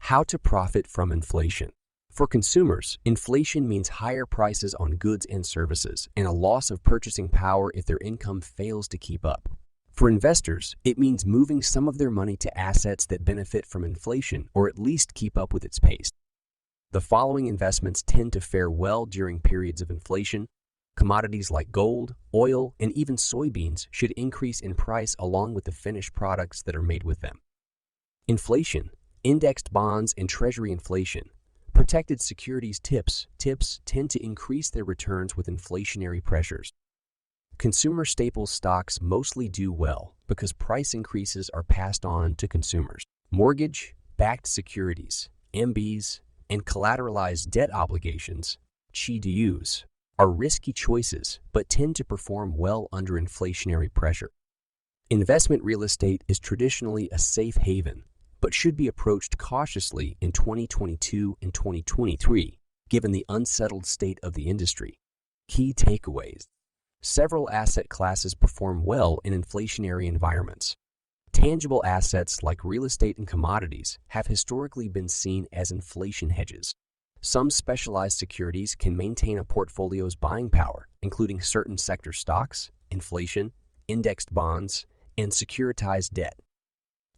How to profit from inflation. For consumers, inflation means higher prices on goods and services and a loss of purchasing power if their income fails to keep up. For investors, it means moving some of their money to assets that benefit from inflation or at least keep up with its pace. The following investments tend to fare well during periods of inflation. Commodities like gold, oil, and even soybeans should increase in price along with the finished products that are made with them. Inflation, indexed bonds and treasury inflation. Protected securities tips tend to increase their returns with inflationary pressures. Consumer staples stocks mostly do well because price increases are passed on to consumers. Mortgage-backed securities, MBS, and collateralized debt obligations, CDUs, are risky choices but tend to perform well under inflationary pressure. Investment real estate is traditionally a safe haven, but should be approached cautiously in 2022 and 2023, given the unsettled state of the industry. Key takeaways. Several asset classes perform well in inflationary environments. Tangible assets like real estate and commodities have historically been seen as inflation hedges. Some specialized securities can maintain a portfolio's buying power, including certain sector stocks, inflation, indexed bonds, and securitized debt.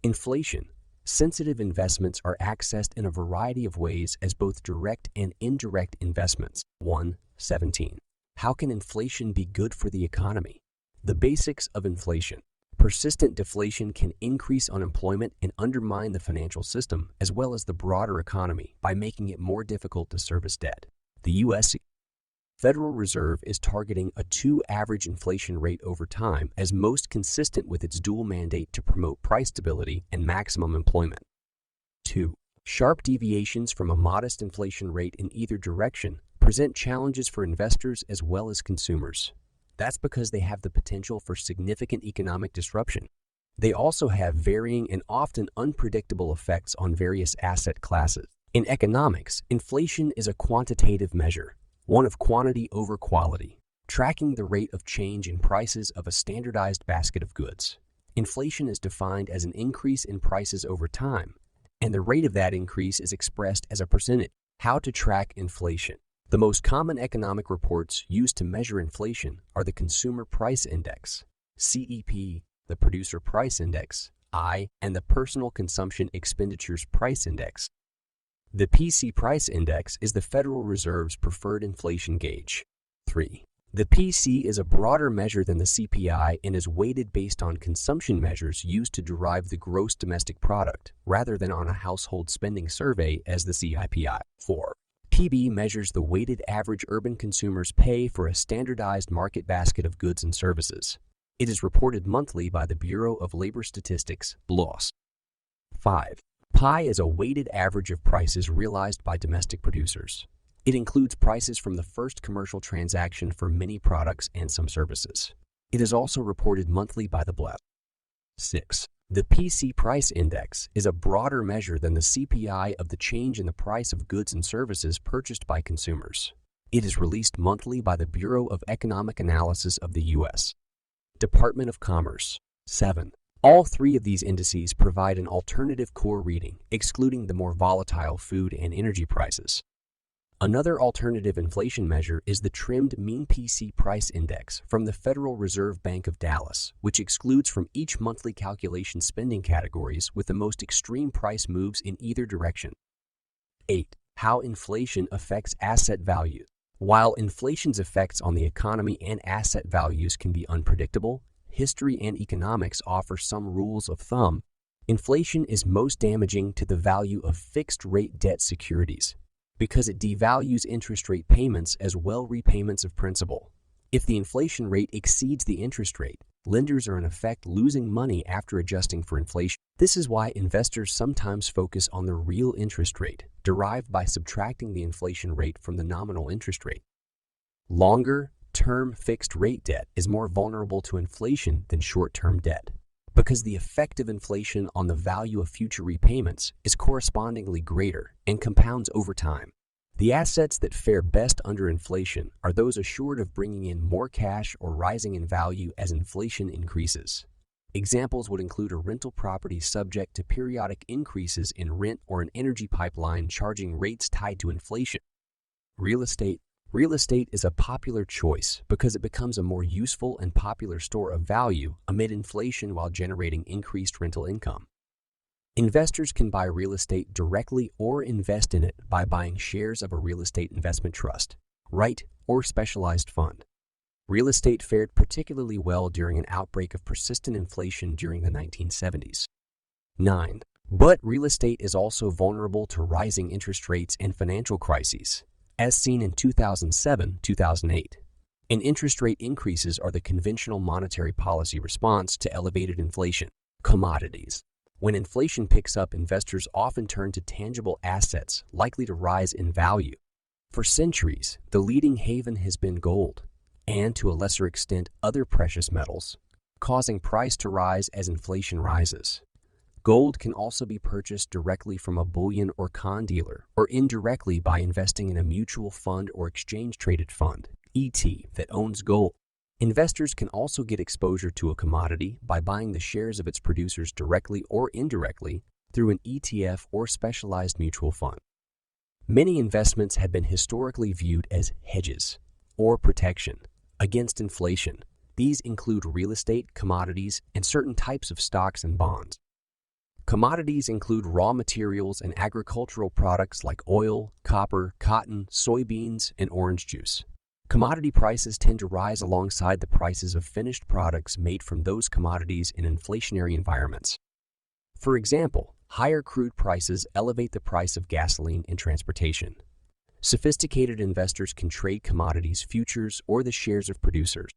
Inflation. Sensitive investments are accessed in a variety of ways as both direct and indirect investments. 1.17. How can inflation be good for the economy? The basics of inflation. Persistent deflation can increase unemployment and undermine the financial system as well as the broader economy by making it more difficult to service debt. The U.S. Federal Reserve is targeting a 2 average inflation rate over time as most consistent with its dual mandate to promote price stability and maximum employment. 2. Sharp deviations from a modest inflation rate in either direction present challenges for investors as well as consumers. That's because they have the potential for significant economic disruption. They also have varying and often unpredictable effects on various asset classes. In economics, inflation is a quantitative measure, one of quantity over quality, tracking the rate of change in prices of a standardized basket of goods. Inflation is defined as an increase in prices over time, and the rate of that increase is expressed as a percentage. How to track inflation. The most common economic reports used to measure inflation are the Consumer Price Index, CEP, the Producer Price Index, I, and the Personal Consumption Expenditures Price Index. The PC Price Index is the Federal Reserve's preferred inflation gauge. 3. The PC is a broader measure than the CPI and is weighted based on consumption measures used to derive the gross domestic product, rather than on a household spending survey as the CIPI. 4. PB measures the weighted average urban consumers pay for a standardized market basket of goods and services. It is reported monthly by the Bureau of Labor Statistics, BLAS. 5. PI is a weighted average of prices realized by domestic producers. It includes prices from the first commercial transaction for many products and some services. It is also reported monthly by the BLAS. 6. The PC Price Index is a broader measure than the CPI of the change in the price of goods and services purchased by consumers. It is released monthly by the Bureau of Economic Analysis of the U.S. Department of Commerce. 7. All three of these indices provide an alternative core reading, excluding the more volatile food and energy prices. Another alternative inflation measure is the trimmed Mean PC Price Index from the Federal Reserve Bank of Dallas, which excludes from each monthly calculation spending categories with the most extreme price moves in either direction. 8. How inflation affects asset values. While inflation's effects on the economy and asset values can be unpredictable, history and economics offer some rules of thumb. Inflation is most damaging to the value of fixed-rate debt securities, because it devalues interest rate payments as well repayments of principal. If the inflation rate exceeds the interest rate, lenders are in effect losing money after adjusting for inflation. This is why investors sometimes focus on the real interest rate, derived by subtracting the inflation rate from the nominal interest rate. Longer-term fixed-rate debt is more vulnerable to inflation than short-term debt, because the effect of inflation on the value of future repayments is correspondingly greater and compounds over time. The assets that fare best under inflation are those assured of bringing in more cash or rising in value as inflation increases. Examples would include a rental property subject to periodic increases in rent or an energy pipeline charging rates tied to inflation. Real estate. Real estate is a popular choice because it becomes a more useful and popular store of value amid inflation while generating increased rental income. Investors can buy real estate directly or invest in it by buying shares of a real estate investment trust, REIT, or specialized fund. Real estate fared particularly well during an outbreak of persistent inflation during the 1970s. 9. But real estate is also vulnerable to rising interest rates and financial crises, as seen in 2007-2008. And interest rate increases are the conventional monetary policy response to elevated inflation. Commodities. When inflation picks up, investors often turn to tangible assets likely to rise in value. For centuries, the leading haven has been gold, and to a lesser extent other precious metals, causing price to rise as inflation rises. Gold can also be purchased directly from a bullion or con dealer, or indirectly by investing in a mutual fund or exchange-traded fund, ET, that owns gold. Investors can also get exposure to a commodity by buying the shares of its producers directly or indirectly through an ETF or specialized mutual fund. Many investments have been historically viewed as hedges or protection against inflation. These include real estate, commodities, and certain types of stocks and bonds. Commodities include raw materials and agricultural products like oil, copper, cotton, soybeans, and orange juice. Commodity prices tend to rise alongside the prices of finished products made from those commodities in inflationary environments. For example, higher crude prices elevate the price of gasoline and transportation. Sophisticated investors can trade commodities futures or the shares of producers.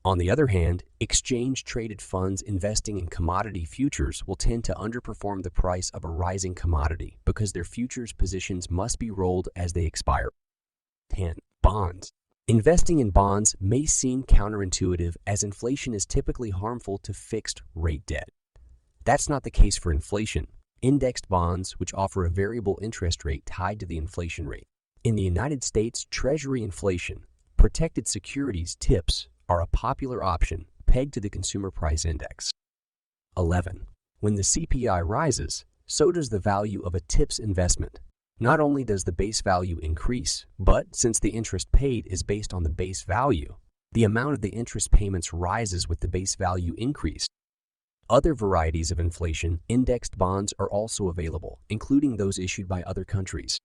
On the other hand, exchange-traded funds investing in commodity futures will tend to underperform the price of a rising commodity because their futures positions must be rolled as they expire. 10. Bonds. Investing in bonds may seem counterintuitive as inflation is typically harmful to fixed-rate debt. That's not the case for inflation. Indexed bonds, which offer a variable interest rate tied to the inflation rate. In the United States, Treasury inflation, protected securities TIPS, are a popular option pegged to the Consumer Price Index. 11. When the CPI rises, so does the value of a TIPS investment. Not only does the base value increase, but since the interest paid is based on the base value, the amount of the interest payments rises with the base value increase. Other varieties of inflation indexed bonds are also available, including those issued by other countries.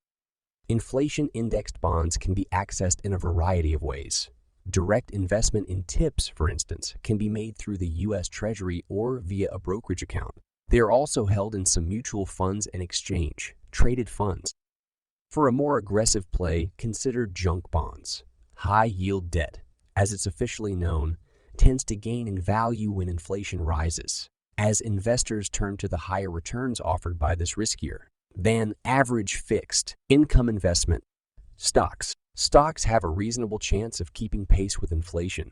Inflation indexed bonds can be accessed in a variety of ways. Direct investment in TIPS, for instance, can be made through the U.S. Treasury or via a brokerage account. They are also held in some mutual funds and exchange-traded funds. For a more aggressive play, consider junk bonds. High-yield debt, as it's officially known, tends to gain in value when inflation rises, as investors turn to the higher returns offered by this riskier than average fixed income investment. Stocks. Stocks have a reasonable chance of keeping pace with inflation,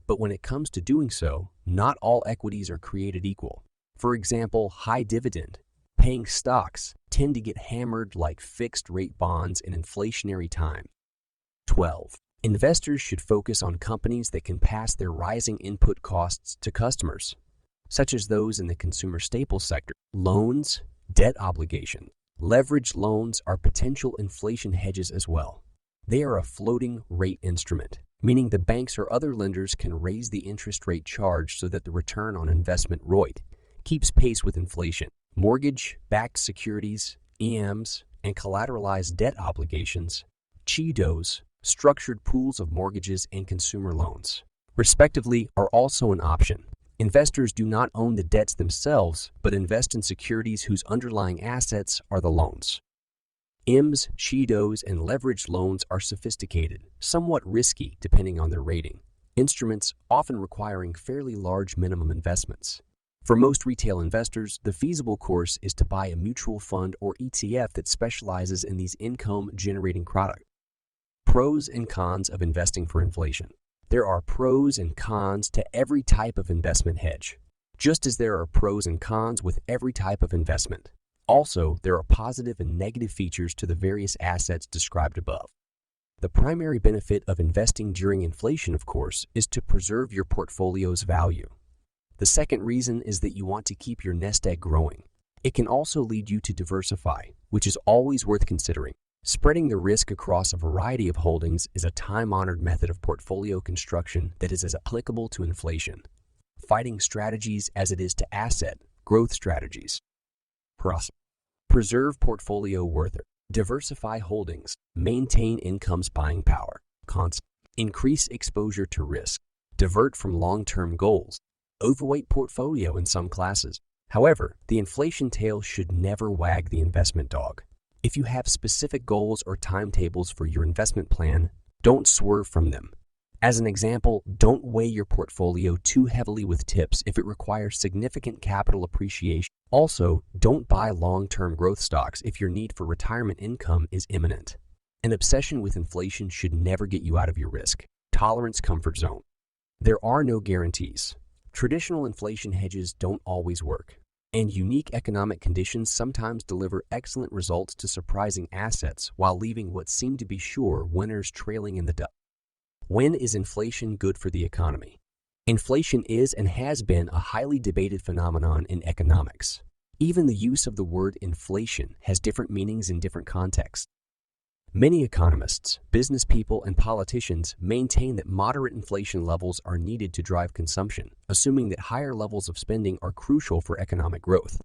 but when it comes to doing so, not all equities are created equal. For example, high dividend paying stocks tend to get hammered like fixed-rate bonds in inflationary time. 12. Investors should focus on companies that can pass their rising input costs to customers, such as those in the consumer staples sector. Loans, debt obligations. Leveraged loans are potential inflation hedges as well. They are a floating rate instrument, meaning the banks or other lenders can raise the interest rate charged so that the return on investment ROIT keeps pace with inflation. Mortgage-backed securities, EMs, and collateralized debt obligations, CHIDOs, structured pools of mortgages and consumer loans, respectively, are also an option. Investors do not own the debts themselves, but invest in securities whose underlying assets are the loans. EMs, CHIDOs, and leveraged loans are sophisticated, somewhat risky depending on their rating, instruments often requiring fairly large minimum investments. For most retail investors, the feasible course is to buy a mutual fund or ETF that specializes in these income-generating products. Pros and cons of investing for inflation. There are pros and cons to every type of investment hedge, just as there are pros and cons with every type of investment. Also, there are positive and negative features to the various assets described above. The primary benefit of investing during inflation, of course, is to preserve your portfolio's value. The second reason is that you want to keep your nest egg growing. It can also lead you to diversify, which is always worth considering. Spreading the risk across a variety of holdings is a time-honored method of portfolio construction that is as applicable to inflation, fighting strategies as it is to asset growth strategies. Preserve portfolio worth. Diversify holdings. Maintain income's buying power. Increase exposure to risk. Divert from long-term goals. Overweight portfolio in some classes. However, the inflation tail should never wag the investment dog. If you have specific goals or timetables for your investment plan, don't swerve from them. As an example, don't weigh your portfolio too heavily with tips if it requires significant capital appreciation. Also, don't buy long-term growth stocks if your need for retirement income is imminent. An obsession with inflation should never get you out of your risk tolerance comfort zone. There are no guarantees. Traditional inflation hedges don't always work, and unique economic conditions sometimes deliver excellent results to surprising assets while leaving what seem to be sure winners trailing in the dust. When is inflation good for the economy? Inflation is and has been a highly debated phenomenon in economics. Even the use of the word inflation has different meanings in different contexts. Many economists, business people, and politicians maintain that moderate inflation levels are needed to drive consumption, assuming that higher levels of spending are crucial for economic growth.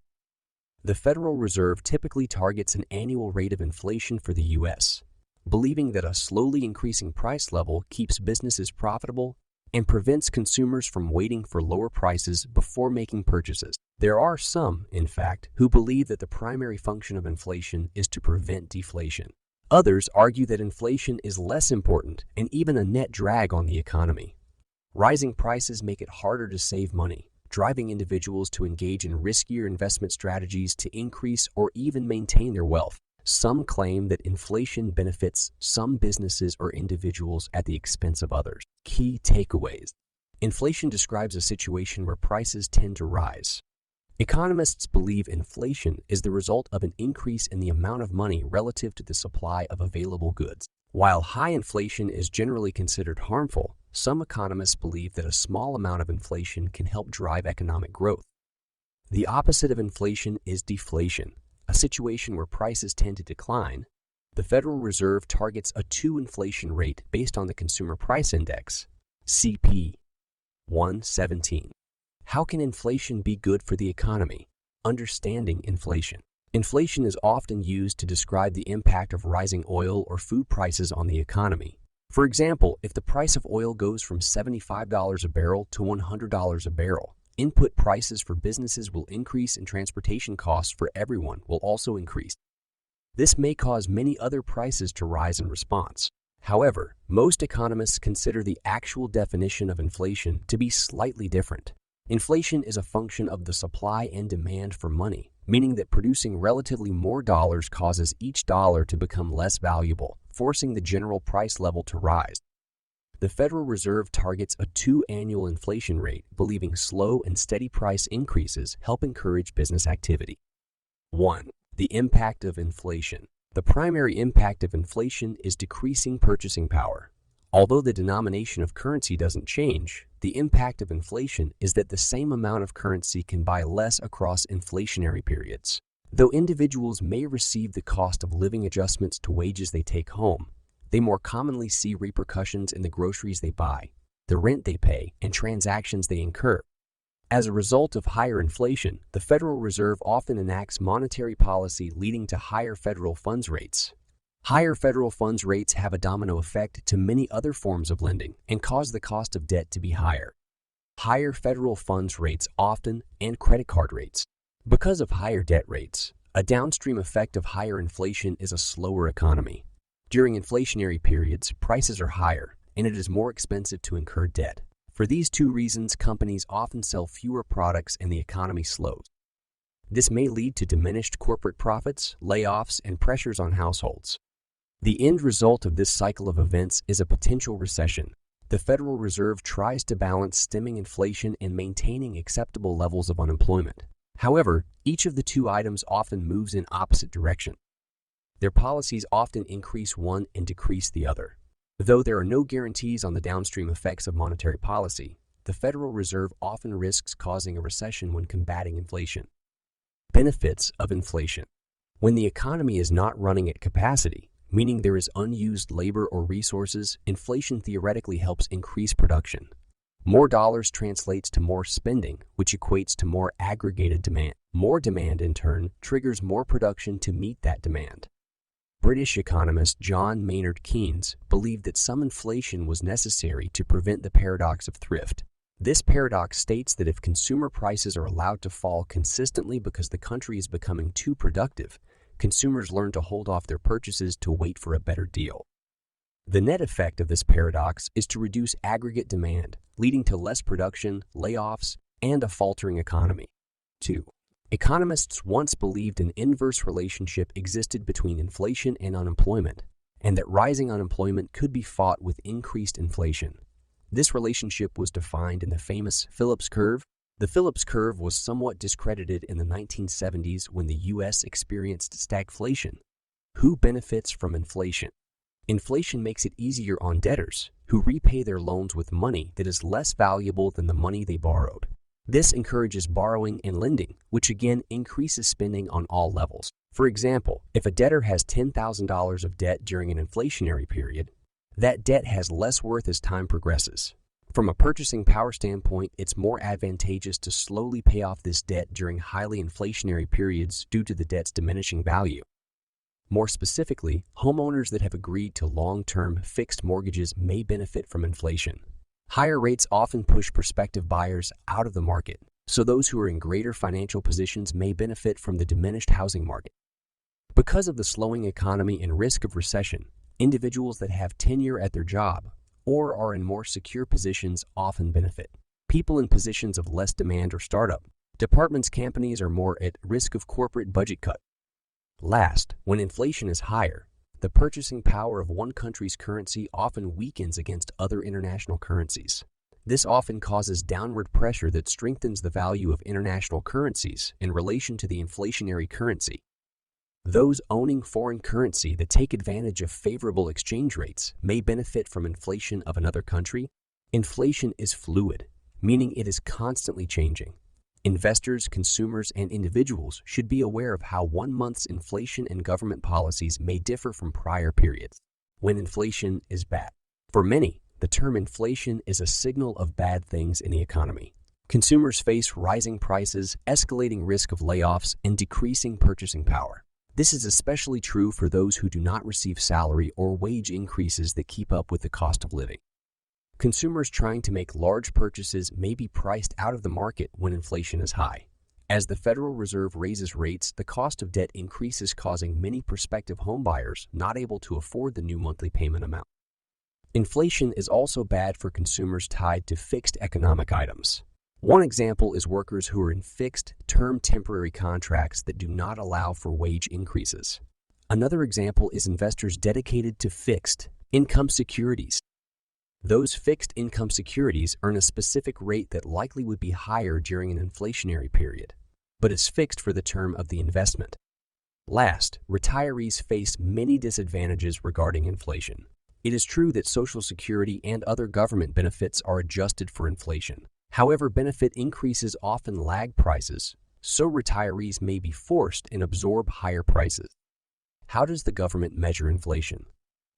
The Federal Reserve typically targets an annual rate of inflation for the U.S., believing that a slowly increasing price level keeps businesses profitable and prevents consumers from waiting for lower prices before making purchases. There are some, in fact, who believe that the primary function of inflation is to prevent deflation. Others argue that inflation is less important and even a net drag on the economy. Rising prices make it harder to save money, driving individuals to engage in riskier investment strategies to increase or even maintain their wealth. Some claim that inflation benefits some businesses or individuals at the expense of others. Key takeaways. Inflation describes a situation where prices tend to rise. Economists believe inflation is the result of an increase in the amount of money relative to the supply of available goods. While high inflation is generally considered harmful, some economists believe that a small amount of inflation can help drive economic growth. The opposite of inflation is deflation, a situation where prices tend to decline. The Federal Reserve targets a 2 inflation rate based on the Consumer Price Index, CP 117. How can inflation be good for the economy? Understanding inflation. Inflation is often used to describe the impact of rising oil or food prices on the economy. For example, if the price of oil goes from $75 a barrel to $100 a barrel, input prices for businesses will increase and transportation costs for everyone will also increase. This may cause many other prices to rise in response. However, most economists consider the actual definition of inflation to be slightly different. Inflation is a function of the supply and demand for money, meaning that producing relatively more dollars causes each dollar to become less valuable, forcing the general price level to rise. The Federal Reserve targets a 2 annual inflation rate, believing slow and steady price increases help encourage business activity. 1. The impact of inflation. The primary impact of inflation is decreasing purchasing power. Although the denomination of currency doesn't change, the impact of inflation is that the same amount of currency can buy less across inflationary periods. Though individuals may receive the cost of living adjustments to wages they take home, they more commonly see repercussions in the groceries they buy, the rent they pay, and transactions they incur. As a result of higher inflation, the Federal Reserve often enacts monetary policy leading to higher federal funds rates. Higher federal funds rates have a domino effect to many other forms of lending and cause the cost of debt to be higher. Higher federal funds rates often and credit card rates. Because of higher debt rates, a downstream effect of higher inflation is a slower economy. During inflationary periods, prices are higher and it is more expensive to incur debt. For these 2 reasons, companies often sell fewer products and the economy slows. This may lead to diminished corporate profits, layoffs, and pressures on households. The end result of this cycle of events is a potential recession. The Federal Reserve tries to balance stemming inflation and maintaining acceptable levels of unemployment. However, each of the 2 items often moves in opposite directions. Their policies often increase one and decrease the other. Though there are no guarantees on the downstream effects of monetary policy, the Federal Reserve often risks causing a recession when combating inflation. Benefits of inflation. When the economy is not running at capacity, meaning there is unused labor or resources, inflation theoretically helps increase production. More dollars translates to more spending, which equates to more aggregated demand. More demand, in turn, triggers more production to meet that demand. British economist John Maynard Keynes believed that some inflation was necessary to prevent the paradox of thrift. This paradox states that if consumer prices are allowed to fall consistently because the country is becoming too productive, consumers learn to hold off their purchases to wait for a better deal. The net effect of this paradox is to reduce aggregate demand, leading to less production, layoffs, and a faltering economy. 2. Economists once believed an inverse relationship existed between inflation and unemployment, and that rising unemployment could be fought with increased inflation. This relationship was defined in the famous Phillips curve. The Phillips curve was somewhat discredited in the 1970s when the U.S. experienced stagflation. Who benefits from inflation? Inflation makes it easier on debtors, who repay their loans with money that is less valuable than the money they borrowed. This encourages borrowing and lending, which again increases spending on all levels. For example, if a debtor has $10,000 of debt during an inflationary period, that debt has less worth as time progresses. From a purchasing power standpoint, it's more advantageous to slowly pay off this debt during highly inflationary periods due to the debt's diminishing value. More specifically, homeowners that have agreed to long-term fixed mortgages may benefit from inflation. Higher rates often push prospective buyers out of the market, so those who are in greater financial positions may benefit from the diminished housing market. Because of the slowing economy and risk of recession, individuals that have tenure at their job or are in more secure positions often benefit. People in positions of less demand or startup departments' companies are more at risk of corporate budget cut. Last, when inflation is higher, the purchasing power of one country's currency often weakens against other international currencies. This often causes downward pressure that strengthens the value of international currencies in relation to the inflationary currency. Those owning foreign currency that take advantage of favorable exchange rates may benefit from inflation of another country. Inflation is fluid, meaning it is constantly changing. Investors, consumers, and individuals should be aware of how 1 month's inflation and government policies may differ from prior periods. When inflation is bad. For many, the term inflation is a signal of bad things in the economy. Consumers face rising prices, escalating risk of layoffs, and decreasing purchasing power. This is especially true for those who do not receive salary or wage increases that keep up with the cost of living. Consumers trying to make large purchases may be priced out of the market when inflation is high. As the Federal Reserve raises rates, the cost of debt increases, causing many prospective homebuyers not able to afford the new monthly payment amount. Inflation is also bad for consumers tied to fixed economic items. One example is workers who are in fixed-term temporary contracts that do not allow for wage increases. Another example is investors dedicated to fixed income securities. Those fixed income securities earn a specific rate that likely would be higher during an inflationary period, but is fixed for the term of the investment. Last, retirees face many disadvantages regarding inflation. It is true that Social Security and other government benefits are adjusted for inflation. However, benefit increases often lag prices, so retirees may be forced and absorb higher prices. How does the government measure inflation?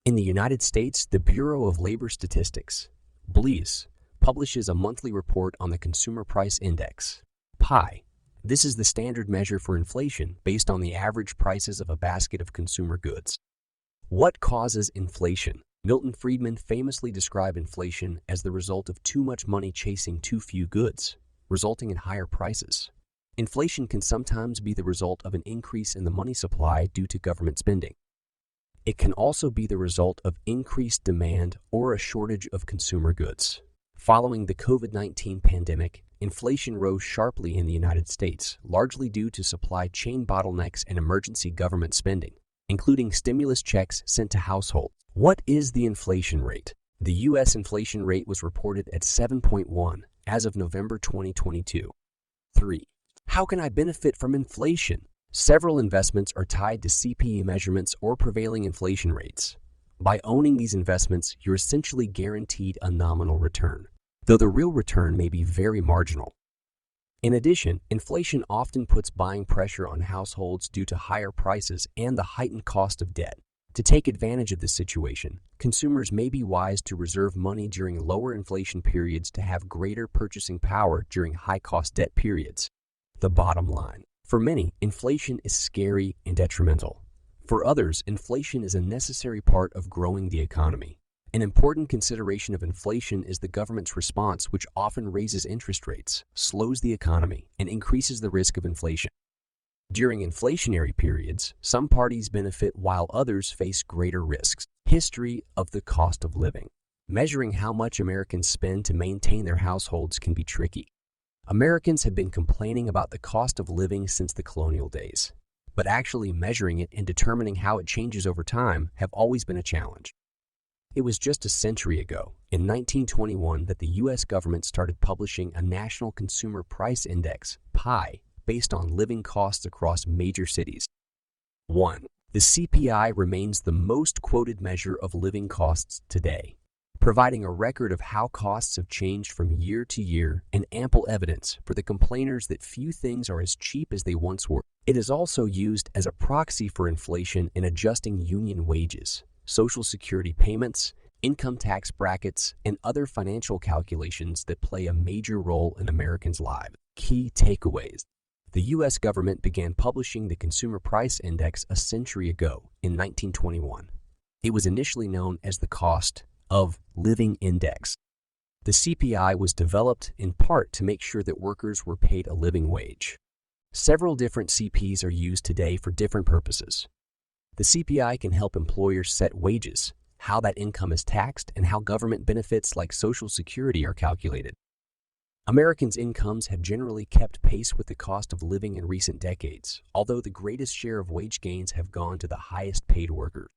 In the United States, the Bureau of Labor Statistics, BLES, publishes a monthly report on the Consumer Price Index, PI. This is the standard measure for inflation based on the average prices of a basket of consumer goods. What causes inflation? Milton Friedman famously described inflation as the result of too much money chasing too few goods, resulting in higher prices. Inflation can sometimes be the result of an increase in the money supply due to government spending. It can also be the result of increased demand or a shortage of consumer goods. Following the COVID-19 pandemic, inflation rose sharply in the United States, largely due to supply chain bottlenecks and emergency government spending, including stimulus checks sent to households. What is the inflation rate? The U.S. inflation rate was reported at 7.1 as of November 2022. 3. How can I benefit from inflation? Several investments are tied to CPI measurements or prevailing inflation rates. By owning these investments, you're essentially guaranteed a nominal return. though the real return may be very marginal. In addition, inflation often puts buying pressure on households due to higher prices and the heightened cost of debt. To take advantage of this situation, consumers may be wise to reserve money during lower inflation periods to have greater purchasing power during high-cost debt periods. The bottom line. For many, inflation is scary and detrimental. For others, inflation is a necessary part of growing the economy. An important consideration of inflation is the government's response, which often raises interest rates, slows the economy, and increases the risk of inflation. During inflationary periods, some parties benefit while others face greater risks. History of the cost of living. Measuring how much Americans spend to maintain their households can be tricky. Americans have been complaining about the cost of living since the colonial days, but actually measuring it and determining how it changes over time have always been a challenge. It was just a century ago, in 1921, that the U.S. government started publishing a National Consumer Price Index, PI, based on living costs across major cities. 1. The CPI remains the most quoted measure of living costs today, providing a record of how costs have changed from year to year and ample evidence for the complainers that few things are as cheap as they once were. It is also used as a proxy for inflation in adjusting union wages, Social Security payments, income tax brackets, and other financial calculations that play a major role in Americans' lives. Key takeaways. The U.S. government began publishing the Consumer Price Index a century ago in 1921. It was initially known as the Cost of Living Index. The CPI was developed in part to make sure that workers were paid a living wage. Several different CPs are used today for different purposes. The CPI can help employers set wages, how that income is taxed, and how government benefits like Social Security are calculated. Americans' incomes have generally kept pace with the cost of living in recent decades, although the greatest share of wage gains have gone to the highest paid workers.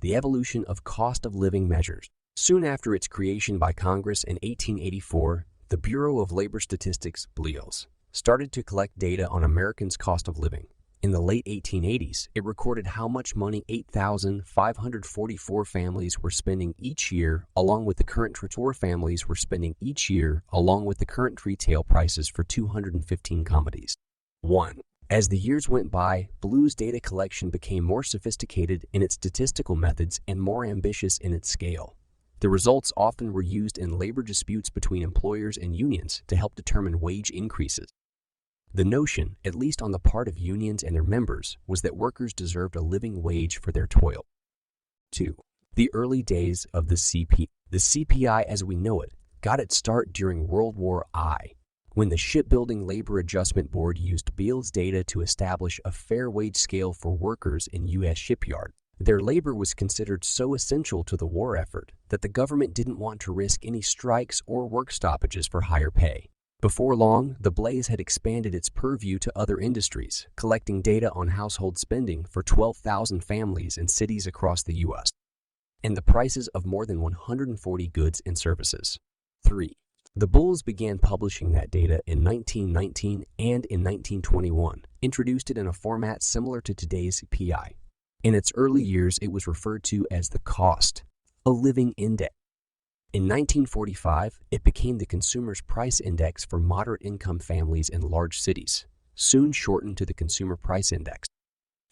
The evolution of cost of living measures. Soon after its creation by Congress in 1884, the Bureau of Labor Statistics, BLS, started to collect data on Americans' cost of living. In the late 1880s, it recorded how much money 8,544 families were spending each year, along with the current families were spending each year, along with the current retail prices for 215 commodities. 1. As the years went by, BLS data collection became more sophisticated in its statistical methods and more ambitious in its scale. The results often were used in labor disputes between employers and unions to help determine wage increases. The notion, at least on the part of unions and their members, was that workers deserved a living wage for their toil. 2. The early days of the CPI. The CPI as we know it got its start during World War I, when the Shipbuilding Labor Adjustment Board used BLS data to establish a fair wage scale for workers in U.S. shipyards. Their labor was considered so essential to the war effort that the government didn't want to risk any strikes or work stoppages for higher pay. Before long, the BLS had expanded its purview to other industries, collecting data on household spending for 12,000 families in cities across the U.S. and the prices of more than 140 goods and services. 3. The BLS began publishing that data in 1919 and in 1921, introduced it in a format similar to today's CPI. In its early years, it was referred to as the Cost of Living Index. In 1945, it became the Consumer Price Index for moderate-income families in large cities, soon shortened to the Consumer Price Index.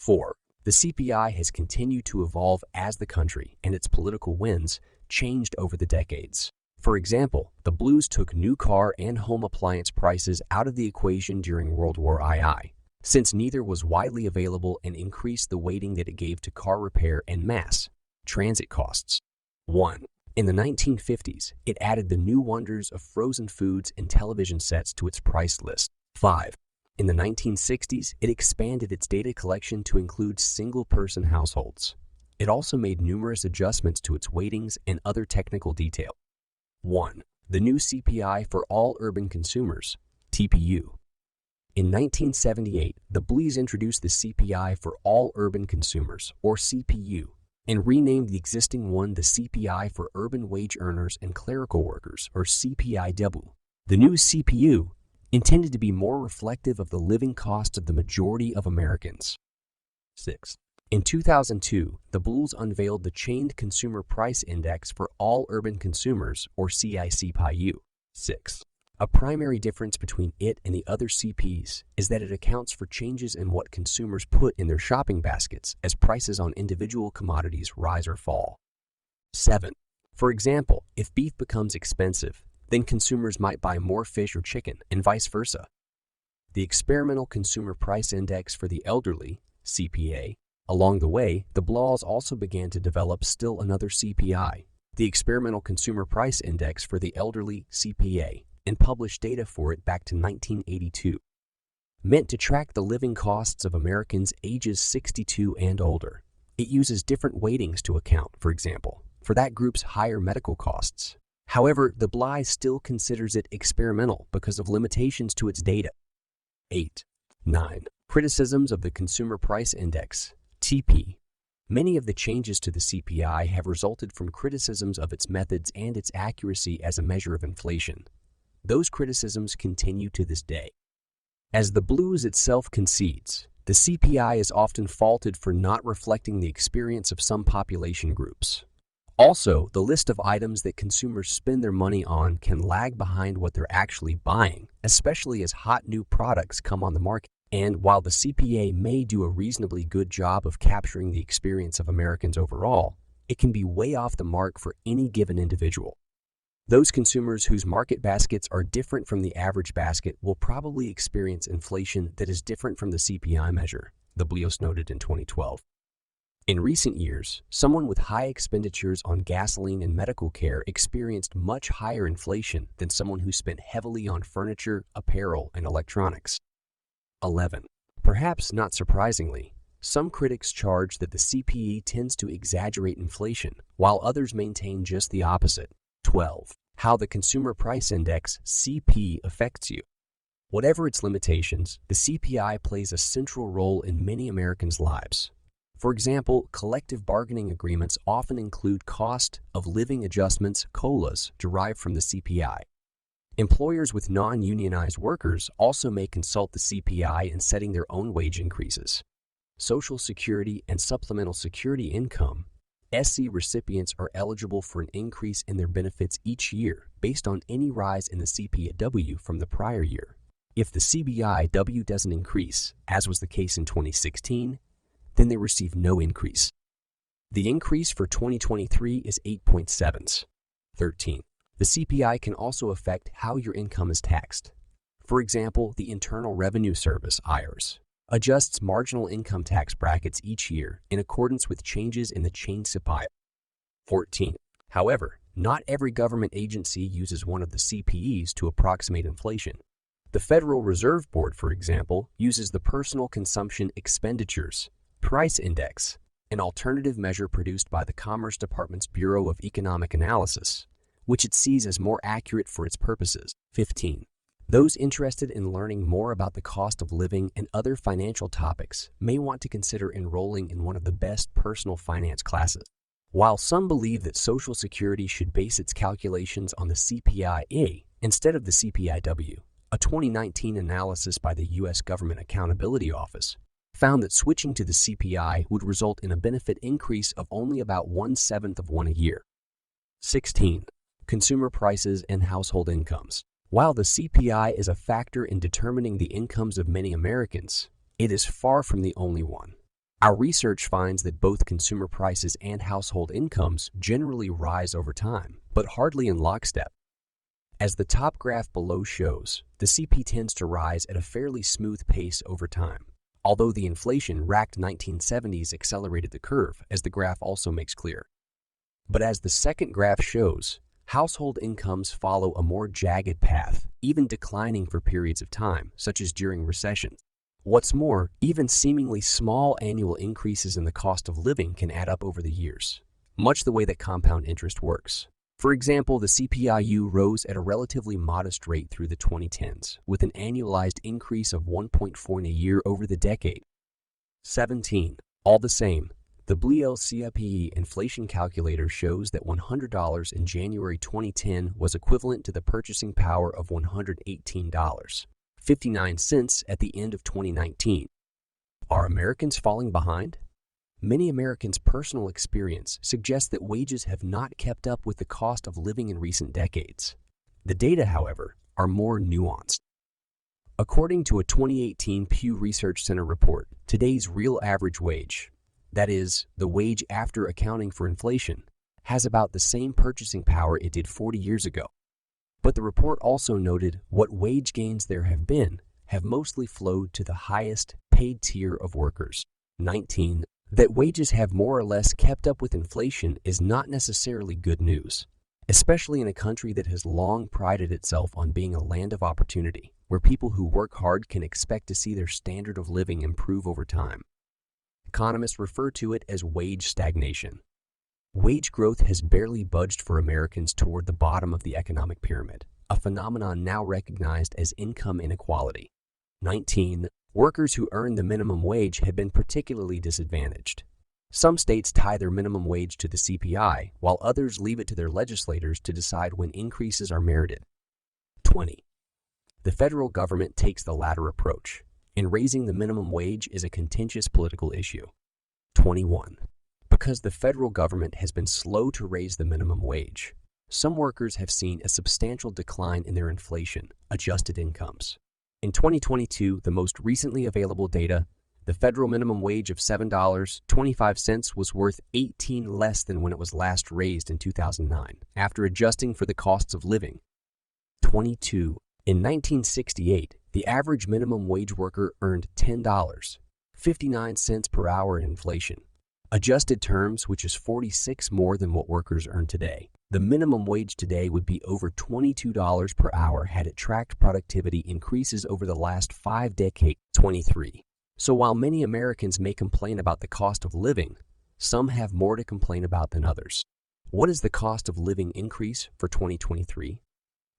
4. The CPI has continued to evolve as the country and its political winds changed over the decades. For example, the BLS took new car and home appliance prices out of the equation during World War II, since neither was widely available, and increased the weighting that it gave to car repair and mass transit costs. 1. In the 1950s, it added the new wonders of frozen foods and television sets to its price list. 5. In the 1960s, it expanded its data collection to include single-person households. It also made numerous adjustments to its weightings and other technical details. 1. The new CPI for all urban consumers, TPU. In 1978, the BLS introduced the CPI for all urban consumers, or CPU, and renamed the existing one the CPI for urban wage earners and clerical workers, or CPIW. The new CPU, intended to be more reflective of the living cost of the majority of Americans. 6. In 2002, the BLS unveiled the Chained Consumer Price Index for all urban consumers, or CICPIU. 6. A primary difference between it and the other CPs is that it accounts for changes in what consumers put in their shopping baskets as prices on individual commodities rise or fall. 7. For example, if beef becomes expensive, then consumers might buy more fish or chicken, and vice versa. The Experimental Consumer Price Index for the Elderly, CPA. Along the way, the BLAWs also began to develop still another CPI, the Experimental Consumer Price Index for the Elderly, CPA, and published data for it back to 1982. Meant to track the living costs of Americans ages 62 and older, it uses different weightings to account, for example, for that group's higher medical costs. However, the BLI still considers it experimental because of limitations to its data. 8. 9. Criticisms of the Consumer Price Index, TP. Many of the changes to the CPI have resulted from criticisms of its methods and its accuracy as a measure of inflation. Those criticisms continue to this day. As the Blues itself concedes, the CPI is often faulted for not reflecting the experience of some population groups. Also, the list of items that consumers spend their money on can lag behind what they're actually buying, especially as hot new products come on the market. And while the CPA may do a reasonably good job of capturing the experience of Americans overall, it can be way off the mark for any given individual. Those consumers whose market baskets are different from the average basket will probably experience inflation that is different from the CPI measure, the BLIOS noted in 2012. In recent years, someone with high expenditures on gasoline and medical care experienced much higher inflation than someone who spent heavily on furniture, apparel, and electronics. 11. Perhaps not surprisingly, some critics charge that the CPE tends to exaggerate inflation, while others maintain just the opposite. 12. How the Consumer Price Index, CP, affects you. Whatever its limitations, the CPI plays a central role in many Americans' lives. For example, collective bargaining agreements often include cost of living adjustments, COLAs, derived from the CPI. Employers with non-unionized workers also may consult the CPI in setting their own wage increases. Social Security and Supplemental Security income, SC recipients are eligible for an increase in their benefits each year based on any rise in the CPW from the prior year. If the CBIW doesn't increase, as was the case in 2016, then they receive no increase. The increase for 2023 is 8.7. 13. The CPI can also affect how your income is taxed. For example, the Internal Revenue Service, IRS, adjusts marginal income tax brackets each year in accordance with changes in the chain CPI. 14. However, not every government agency uses one of the CPEs to approximate inflation. The Federal Reserve Board, for example, uses the Personal Consumption Expenditures Price Index, an alternative measure produced by the Commerce Department's Bureau of Economic Analysis, which it sees as more accurate for its purposes. 15. Those interested in learning more about the cost of living and other financial topics may want to consider enrolling in one of the best personal finance classes. While some believe that Social Security should base its calculations on the CPI-A instead of the CPIW, a 2019 analysis by the U.S. Government Accountability Office found that switching to the CPI would result in a benefit increase of only about 1/7 of one a year. 16. Consumer prices and household incomes. While the CPI is a factor in determining the incomes of many Americans, it is far from the only one. Our research finds that both consumer prices and household incomes generally rise over time, but hardly in lockstep. As the top graph below shows, the CP tends to rise at a fairly smooth pace over time, although the inflation-racked 1970s accelerated the curve, as the graph also makes clear. But as the second graph shows, household incomes follow a more jagged path, even declining for periods of time, such as during recessions. What's more, even seemingly small annual increases in the cost of living can add up over the years, much the way that compound interest works. For example, the CPIU rose at a relatively modest rate through the 2010s, with an annualized increase of 1.4 in a year over the decade. 17. All the same, the BLI-CPE inflation calculator shows that $100 in January 2010 was equivalent to the purchasing power of $118.59 at the end of 2019. Are Americans falling behind? Many Americans' personal experience suggests that wages have not kept up with the cost of living in recent decades. The data, however, are more nuanced. According to a 2018 Pew Research Center report, today's real average wage, that is, the wage after accounting for inflation, has about the same purchasing power it did 40 years ago. But the report also noted what wage gains there have been have mostly flowed to the highest paid tier of workers. 19. That wages have more or less kept up with inflation is not necessarily good news, especially in a country that has long prided itself on being a land of opportunity, where people who work hard can expect to see their standard of living improve over time. Economists refer to it as wage stagnation. Wage growth has barely budged for Americans toward the bottom of the economic pyramid, a phenomenon now recognized as income inequality. 19. Workers who earn the minimum wage have been particularly disadvantaged. Some states tie their minimum wage to the CPI, while others leave it to their legislators to decide when increases are merited. 20. The federal government takes the latter approach, and raising the minimum wage is a contentious political issue. 21. Because the federal government has been slow to raise the minimum wage, some workers have seen a substantial decline in their inflation-adjusted incomes. In 2022, the most recently available data, the federal minimum wage of $7.25 was worth $18 less than when it was last raised in 2009, after adjusting for the costs of living. 22. In 1968, the average minimum wage worker earned $10.59 per hour in inflation. Adjusted terms, which is 46 more than what workers earn today. The minimum wage today would be over $22 per hour had it tracked productivity increases over the last 5 decades. 23. So while many Americans may complain about the cost of living, some have more to complain about than others. What is the cost of living increase for 2023?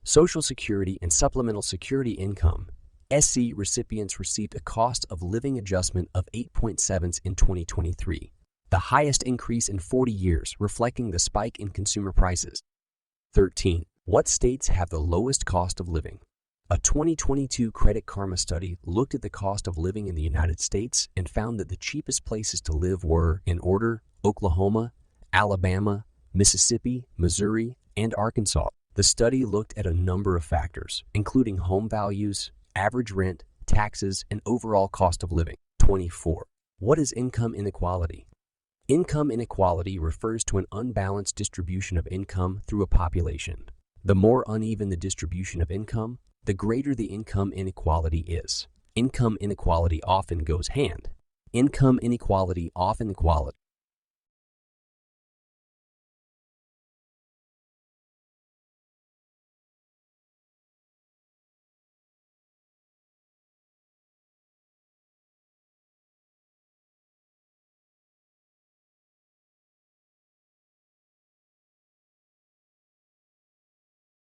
Social Security and Supplemental Security Income (SC) recipients received a cost of living adjustment of 8.7 in 2023. The highest increase in 40 years, reflecting the spike in consumer prices. 13. What states have the lowest cost of living? A 2022 Credit Karma study looked at the cost of living in the United States and found that the cheapest places to live were, in order, Oklahoma, Alabama, Mississippi, Missouri, and Arkansas. The study looked at a number of factors, including home values, average rent, taxes, and overall cost of living. 24. What is income inequality? Income inequality refers to an unbalanced distribution of income through a population. The more uneven the distribution of income, the greater the income inequality is. Income inequality often goes hand. Income inequality often equality.